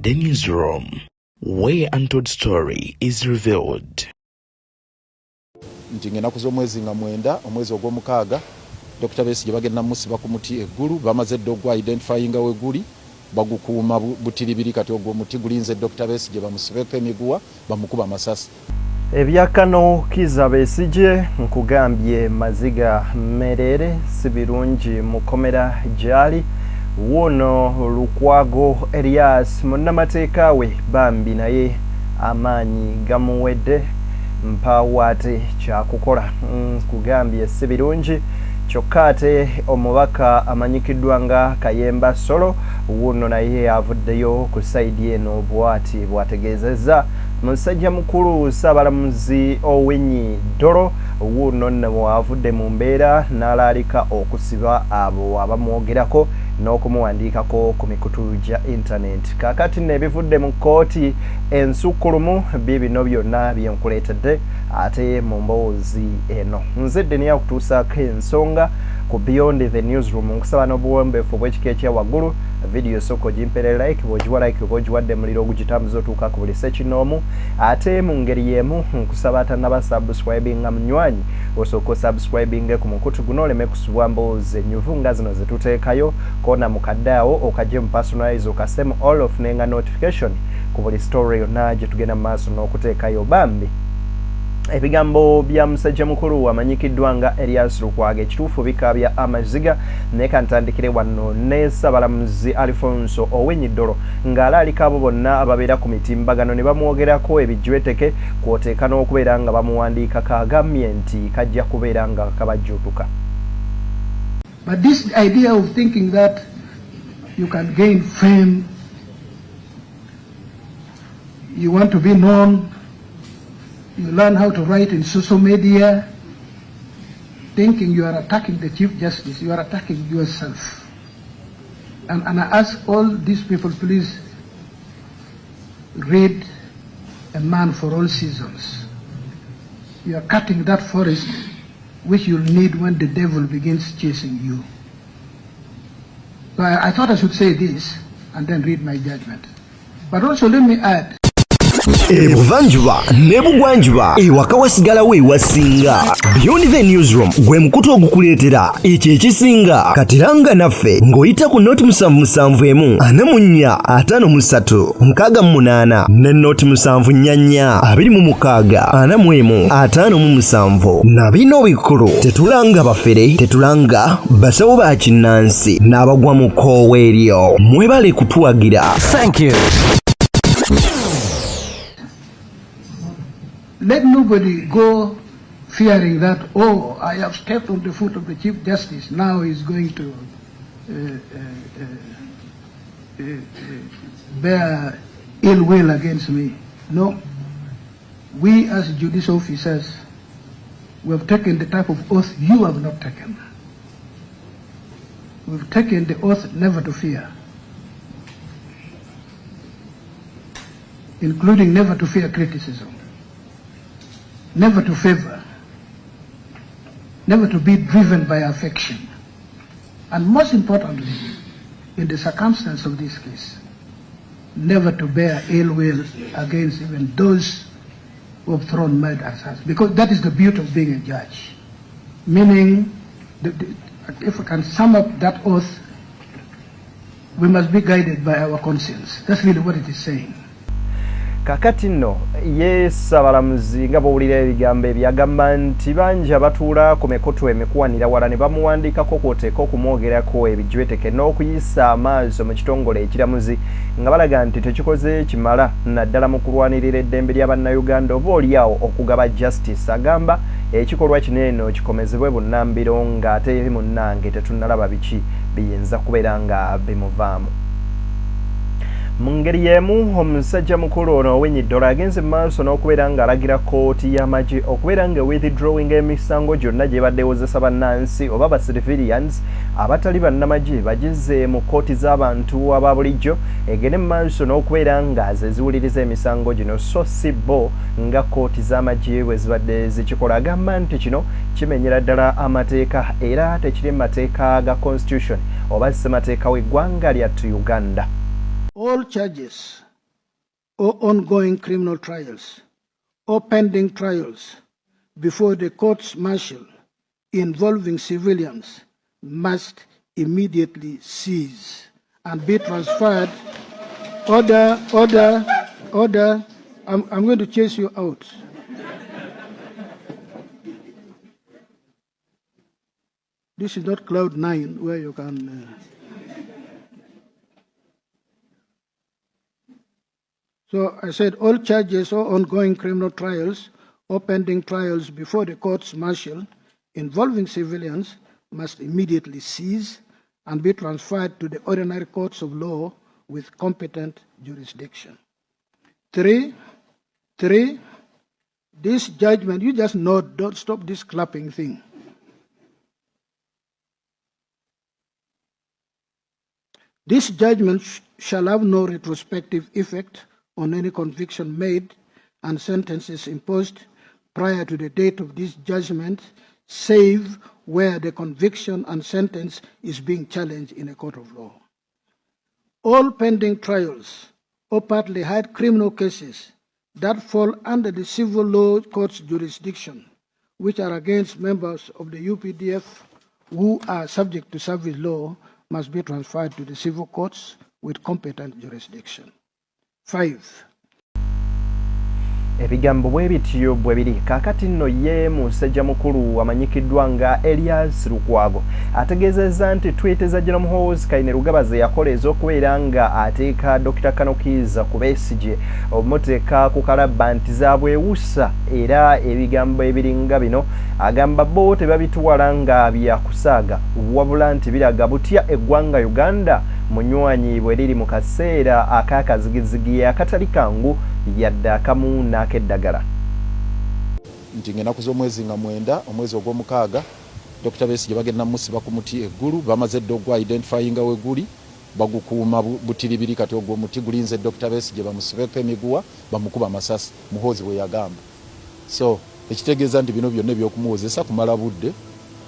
The Newsroom, where untold story is revealed. Nti enaku z'omwezi nga 9 omwezi ogw'omukaaga Dr. Besigye bagenda musiba ku muti eggulu bamaze dogwa identifyinga weguli bagukuuma butiribiri kati ogw'omuti gulinze Dr. Besigye bamusibeko emiguwa bamukuba amasasi. Ebyakano Kizza Besigye nkugambye maziga merere sibirungi mukomera gyali wono Lukwago Elias munnamateeka we bambi naye amaanyi gamuwedde mpawate kyakukola nkugambye sibirungi kyokka ate omubaka amanyikiddwa nga Kayemba Solo wono naye avuddeyo ku saidi eno bwategeezezza musajja mukulu Ssaabalamuzi Owiny Dollo wono nno avudde mu mbeera n'alaalika okusiba abo abamwogerako n'okumuwandiikako ku mikutu gya internet. Kaakati n'ebivudde mu kkooti ensukkulumu bibino byonna byenkuleetedde ate mu mboozi eno. Nze Deni akutuusaako ensonga ku Beyond the Newsroom nkusaba n'obuwombeefu bw'ekika ekya waggulu video soko jimpere like bw'ogiwa like bw'ogiwadde muliro ogugitambuza otuuka ku buli sekinoomu ate mu ngeri y'emu nkusaba atannaba subscribinga munywanyi osooka subscribinge ku mukutu guno oleme kusubwa mboozi ennyuvu nga zino zetuteekayo kona mukadde awo okagye mu personalize okasemu all of nenga notification ku buli story yonna gye tugenda mu maaso n'okuteekayo bambi. Ebigambo bya musajja mukulu amanyikiddwa nga Elias Lukwago ekituufu bikaabya amaziga naye kantandikire wano ne Ssaabalamuzi Alfonso Owiny Dollo ng'alaalika abo bonna ababeera ku mitimbagano ne bamwogerako ebijweteke kwoteeka n'okubeera nga bamuwandiikako agambye nti kajja kubeera nga kabajjuutuka. But this idea of thinking that you can gain fame, you want to be known, you learn how to write in social media, thinking you are attacking the Chief Justice, you are attacking yourself. And I ask all these people, please read A Man for All Seasons. You are cutting that forest which you'll need when the devil begins chasing you. So I thought I should say this and then read my judgment. But also let me add, Ebuvanjuba nebugwanjuba ewaka wasigala we wasinga. Beyond the Newsroom gwe mukutu ogukuleetera ekyo ekisinga katiranga naffe ng'oyita ku noti 771 4453 68 ne noti 744 26 41 na bino bikulu tetulanga bafere tetulanga basawo ba kinnansi n'abagwa mu koowa eryo mwebale kutuwagira. Thank you. let nobody go fearing that, oh, I have stepped on the foot of the Chief Justice, now he's going to bear ill will against me. No. We as judicial officers, we have taken the type of oath you have not taken. We've taken the oath never to fear, including never to fear criticism, never to favor, never to be driven by affection, and most importantly, in the circumstance of this case, never to bear ill will against even those who have thrown mud at us, because that is the beauty of being a judge. Meaning, if we can sum up that oath, we must be guided by our conscience. That's really what it is saying. Kakati nno ye Ssaabalamuzi nga bw'owulira ebigambo ebyagamba nti bangi abatuula ku mikutu emikuwanira wala ne bamuwandiikako kw'oteeka okumwogerako ebijweteke n'okuyisa amaaso mu kitongole ekiramuzi nga balaga nti tekikoze kimala naddala mu kulwanirira eddembe lya bannayuganda obaolyawo okugaba justice. Agamba ekikolwa kino eno kikomezebwe bunnambiro ng'ate munnange tetunnalaba biki biyinza kubeera nga bimuvaamu. Mu ngeri y'emu omusajja mukulu ono Owiny Dollo agenze mu maaso n'okubeera ng'alagira kkooti y'amagye okubeera nga withdrawing emisango gyonna gye baddewozesa bannansi oba ba civilians abatali bannamagye bageze mu kkooti z'abantu aba bulijjo egende mu maaso n'okubeera nga ze ziwuliriza emisango gino so si bo nga kkooti z'amagye bwe zibadde zikikola. Agamba nti kino kimenyera ddala amateeka era tekiri mu mateeka ga constitution oba ssemateeka w'eggwanga lyattu Uganda. All charges or ongoing criminal trials or pending trials before the courts-martial involving civilians must immediately cease and be transferred. Order. I'm going to chase you out. This is not cloud 9 where you can. So I said all charges or ongoing criminal trials or pending trials before the courts-martial involving civilians must immediately cease and be transferred to the ordinary courts of law with competent jurisdiction. Three, this judgment, you just note, don't stop this clapping thing. This judgment shall have no retrospective effect on any conviction made and sentences imposed prior to the date of this judgment, save where the conviction and sentence is being challenged in a court of law. All pending trials or partly heard criminal cases that fall under the civil law court's jurisdiction, which are against members of the UPDF who are subject to service law, must be transferred to the civil courts with competent jurisdiction. 5. Ebigambo bwe bityo bwe biri kakati nno ye musajja mukulu amanyikiddwa nga Elias Lukwago ategeezezza nti tweet za General Muhoozi Kainerugaba yakola ez'okubeera nga ateeka Dr. Kano Kizza ku Besigye omuteeka ku kalabba nti zaabwewusa era ebigambo ebiringa bino agamba bo tebabituwala nga byakusaaga wabula nti biraga butya eggwanga Uganda munywanyi bwe liri mu kaseera akakazigizigi akatali kangu yadde akamu n'akeddagala nti ng'ennaku z'omwezi nga 9 omwezi ogw'omukaaga Dr. Besigye bagenda musiba ku muti eggulu bamaze dde ogwa identifyinga we guli bagukuuma butiribiri kati ogwo muti gulinze Dr. Besigye bamusibeko emiguwa bamukuba amasasi Muhoozi bwe yagamba. So ekitegeeza nti bino byonna ebyokumuwozesa kumala budde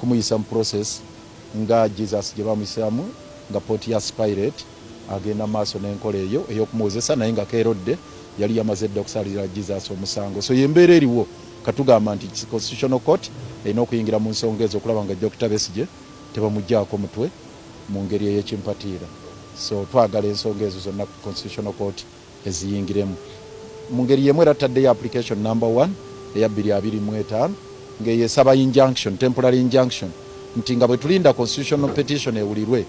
kumuyisa mu process nga Jesus gye bamuyisaamu nga poti ya Spirate agenda maaso n'enkola eyo ey'okumuwozesa naye nga keerodde yali yamaze dde okusalira Jesus omusango. So yembeera eriwo katugamba nti Constitutional Court erina okuyingira mu nsonga ezo okulaba nga Dr. Besigye tebamuggyako mutwe mu ngeri ey'ekimpatiira. So twagala ensonga ezo zonna Constitutional Court eziyingiremu. Mu ngeri yemu era taddeyo application number 1 eya 2025 ng'eyesaba injunction, temporary injunction nti nga bwe tulinda constitutional petition ewulirwe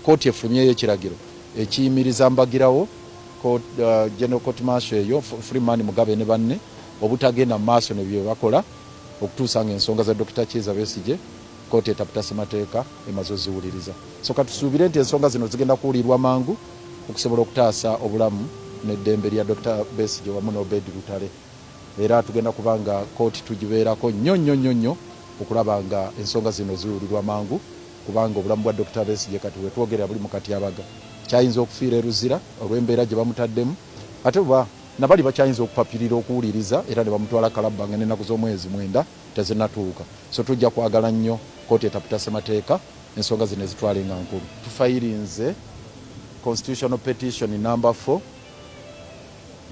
court efulumyeyo ekiragiro ekiyimiriza mbagirawo General Court Martial eyo Freeman Mugabe ne banne obutagenda mu maaso ne bye bakola okutuusa ng'ensonga za Dr. Kizza Besigye kooti etaputa ssemateeka emaze oziwuliriza. So katusuubire nti ensonga zino zigenda kuwulirwa mangu okusobola okutaasa obulamu n'eddembe lya Dr. Besigye wamu n'Obed Lutale. Era tugenda kubanga kooti tugibeerako nnyo okulaba nga ensonga zino ziwulirwa mangu kubanga obulamu bwa Dr. Besigye kati wetwogerera buli mu katyabaga kyayinza okufiira eruzira olw'embeera gye bamutaddemu ate oba nabali bakyayinza okupapirira okuwuliriza era ne bamutwala kalabba nga n'ennaku z'omwezi 9 tezinnatuuka. So tujja kwagala nnyo kooti etaputa ssemateeka ensonga zino ezitwale nga nkulu. Tufayirinze constitutional petition number 4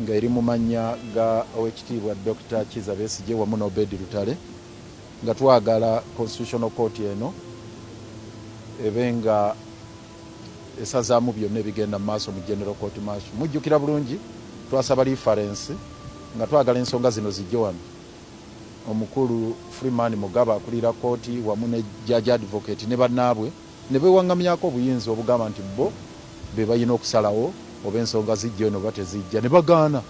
nga eri mu mannya ga Oweekitiibwa Dr. Kizza Besigye wamu n'Obed Lutale nga twagala Constitutional Court eno ebe nga esazaamu byonna ebigenda mu maaso mu General Court Martial. Mujjukira bulungi twasaba reference nga twagala ensonga zino zijje wano. Omukulu Freeman Mugabe akulira kooti wamu ne judge advocate ne bannaabwe ne beewaŋŋamyako obuyinza obugamba nti bo be balina okusalawo oba ensonga zijja eno oba tezijja ne bagaana.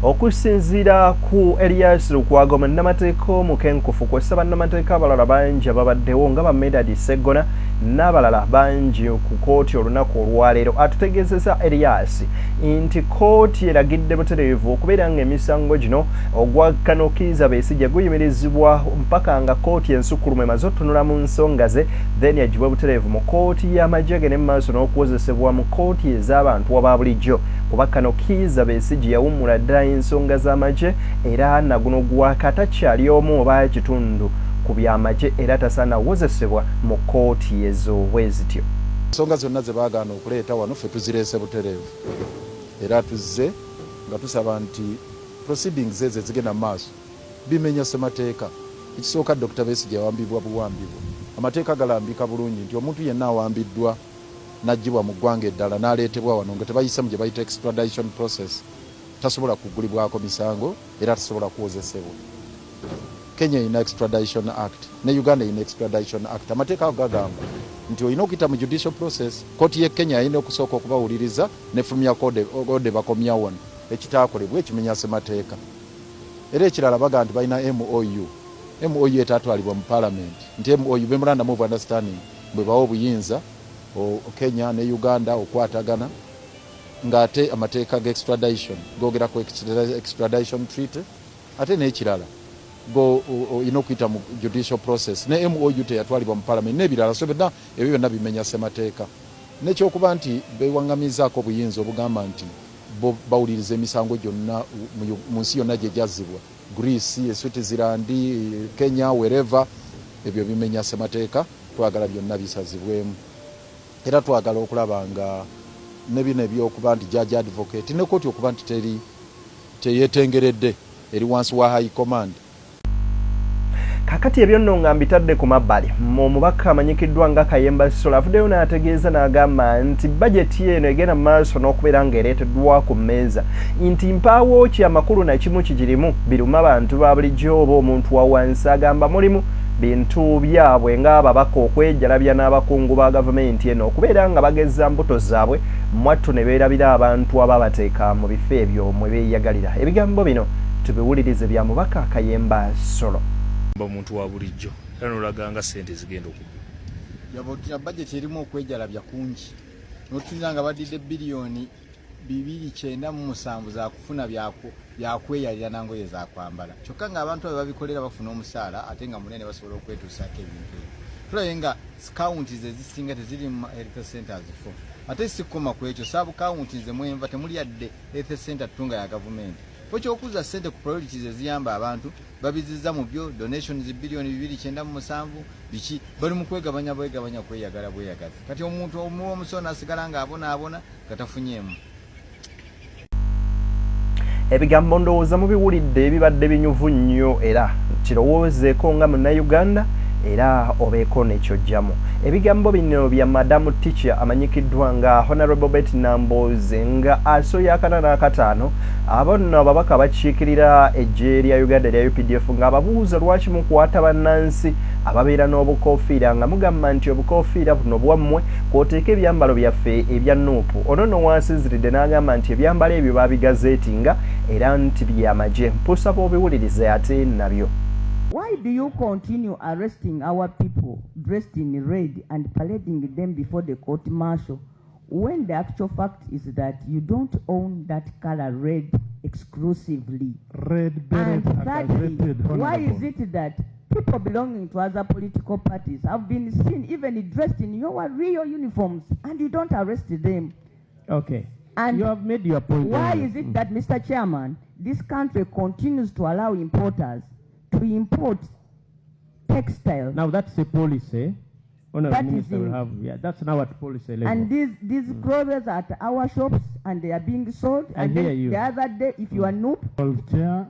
Okusinziira ku Elias Lukwago munnamateeka omukenkufu kw'ossa bannamateeka abalala bangi ababaddewo nga ba Medard Sseggona n'abalala bangi ku kooti olunaku olwaleero atutegeezeza Elias nti kooti eragidde butereevu okubeera ng'emisango gino ogwa Kano Kizza Besigye guyimirizibwa mpaka nga kooti ensukkulumu emaze otunula mu nsonga ze then yagibwa butereevu mu kooti y'amagye ne mu maaso n'okuwozesebwa mu kooti ez'abantu aba bulijjo kuba Kano Kizza Besigye yawummula ddala ensonga z'amagye era naguno gwakatakyali omu oba ekitundu ku byamagye era tasaana wozesebwa mu kooti ezo bwe zityo. Ensonga zonna ze baagaana okuleeta wano ffe tuzireese butereevu era tuzze nga tusaba nti proceedings ezo zigenda maaso bimenya ssemateeka. Ekisooka Dr. Besigye awambibwa buwambibwa. Amateeka galambika bulungi nti omuntu yenna awambiddwa n'aggyibwa mu ggwanga eddala n'aleetebwa wano nga tebayisamu gye bayita extradition process tasobola kugulibwako misango era tasobola kuwozesebwa. Kenya ina extradition act ne Uganda ina extradition act. Amateeka ago gagamba nti olina okuyita mu judicial process. Kooti ye Kenya alina okusooka okubawuliriza nefulumya kode bakomya wano ekitaakolebwa ekimenya ssemateeka. Era ekirala baga nti balina MOU etatwalibwa mu parliament nti MOU memorandum of understanding bwe bawa obuyinza Kenya ne Uganda okwatagana ng'ate amateeka ga extradition gogera ku extradition treaty ate n'ekirala olina okuyita mu judicial process ne MOU teyatwalibwa mu parliament n'ebirala so byonna ebyo byonna bimenya ssemateeka. N'ekyokuba nti bewaŋŋamizaako obuyinza obugamba nti bawuliriza emisango gyonna mu nsi yonna gye gyazzibwa Greece, Switzerland, Kenya, wherever ebyo bimenya ssemateeka. Twagala byonna bisazibwemu era twagala okulaba nga ne bino ebyokuba nti judge advocate ne kooti okuba nti teyeetengeredde eri wansi wa high command. Kakati ebyo nno nga mbitadde ku mabbali omubaka amanyikiddwa nga Kayemba Sola avuddeyo n'ategeeza n'agamba nti bajeti eno egenda mu maaso n'okubeera ng'ereeteddwa ku mmeeza nti mpaawo ki amakulu na kimu kigirimu biruma abantu ba bulijjo oba omuntu wa wansi agamba mulimu bintu byabwe ng'ababaka okwejalabya n'abakungu ba gavumenti eno okubeera nga bageza mbuto zaabwe mwattu ne beerabira abantu ababateeka mu bifo ebyo mwe beeyagalira. Ebigambo bino tubiwulirize bya mubaka Kayemba Sola. Omuntu wa bulijjo era nolaganga sente zigenda okugula yabotina budget erimu okwejalabya kungi notunyira nga badidde bilioni 297 za kufuna byakweyalira nangoye za kwambala kyokka nga abantu babikolera bafuna omusaala ate nga munene basobola okwetuusaako ebintu tulabe nga counties ezisinga teziri mu health centers fo ate sikoma ku ekyo sub counties emwenva temuli yadde health center tunga ya gavumenti Pocho okuza sente ku priorities eziyamba abantu babizizza mu byo donations bilioni 297 biki bali mu kwegabanya kweyagala. Kati omuntu omusona asigala nga abona katafunyemu. Ebigambo ndowooza mubiwulidde ebibadde binyuvu nnyo era kirowoozeeko nga Munnayuganda era obeeko n'ekyojjamu. Ebigambo bino bya Madamu Teacher amanyikiddwa nga Honorable Betty Namboze nga asoya akanana akataano abo nno ababaka bakiikirira eggye lya Uganda lya UPDF nga ababuuza lwaki mukwata bannansi ababeera n'obukoofiira nga mugamba nti obukoofiira buno bwammwe kwoteeka ebyambalo byaffe ebya nuupu. Ono nno wansiziridde n'agamba nti ebyambalo ebyo baabigazeetinga era nti byamagye. Mpusaba obiwulirize ate nabyo. Why do you continue arresting our people dressed in red and parading them before the court martial when the actual fact is that you don't own that color red exclusively? Red beret and thirdly, why is it that people belonging to other political parties have been seen even dressed in your real uniforms and you don't arrest them? Okay. And you have made your point. Why is it that, Mr. Chairman, this country continues to allow importers to import textiles? Now that's a policy. That Minister will have, that's now at policy level. And these clothes are at our shops and they are being sold. I hear you. The other day, if you are noob. Well, Chair,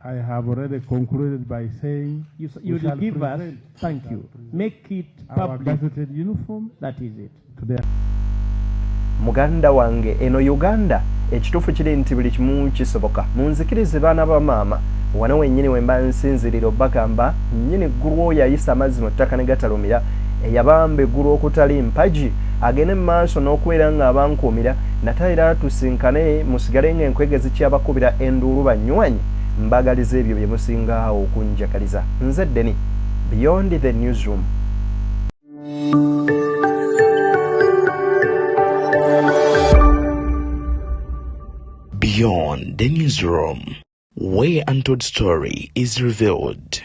I have already concluded by saying you will give us. Thank you. Make it public. Our gazetted uniform. That is it. Today. Muganda wange eno Uganda ekituufu kiri nti buli kimu kisoboka. Munzikirize baana ba maama wano wennyini wemba nsinziriro bagamba nnyini ggulu oyo ayisa amazzi mu ttaka ne gatalumira eyabamba eggulu okutali mpaji agende mu maaso n'okubeera nga abankuumira nate era tusinkane musigale ng'enkwege zikyabakubira enduulu banywanyi mbagaliza ebyo bye musinga okunjakaliza. Nze Deni, Beyond the Newsroom. Beyond the Newsroom, where untold story is revealed.